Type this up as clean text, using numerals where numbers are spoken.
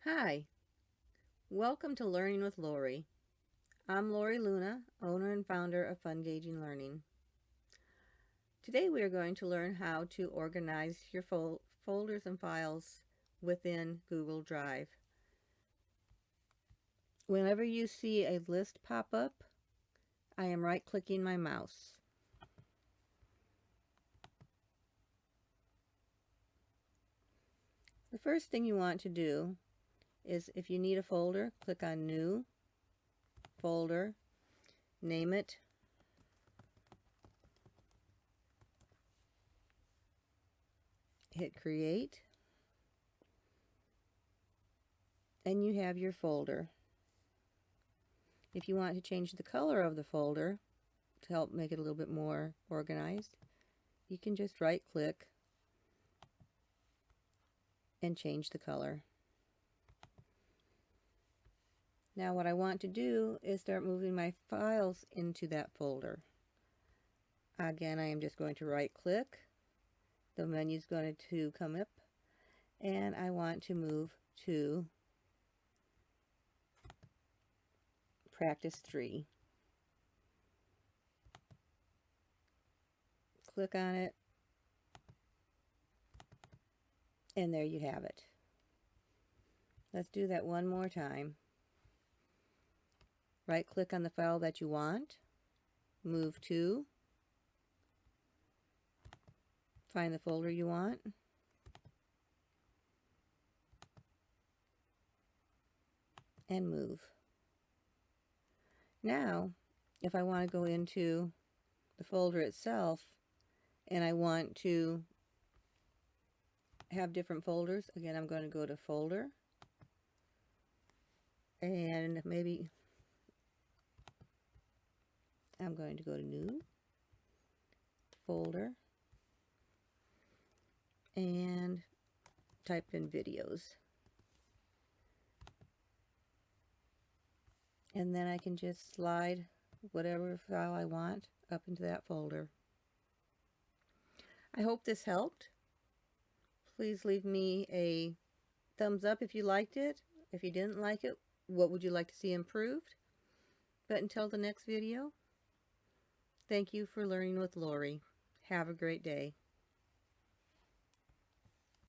Hi, welcome to Learning with Lori. I'm Lori Luna, owner and founder of Fun Gauging Learning. Today we are going to learn how to organize your folders and files within Google Drive. Whenever you see a list pop up, I am right-clicking my mouse. The first thing you want to do is, if you need a folder, click on New, Folder, name it, hit Create, and you have your folder. If you want to change the color of the folder to help make it a little bit more organized, you can just right click and change the color. Now what I want to do is start moving my files into that folder. Again, I am just going to right click. The menu is going to come up and I want to move to Practice 3. Click on it and there you have it. Let's do that one more time. Right click on the file that you want, move to, find the folder you want, and move. Now, if I want to go into the folder itself and I want to have different folders, again, I'm going to go to Folder, and maybe I'm going to go to New, Folder, and type in Videos. And then I can just slide whatever file I want up into that folder. I hope this helped. Please leave me a thumbs up if you liked it. If you didn't like it, what would you like to see improved? But until the next video, thank you for learning with Lori. Have a great day.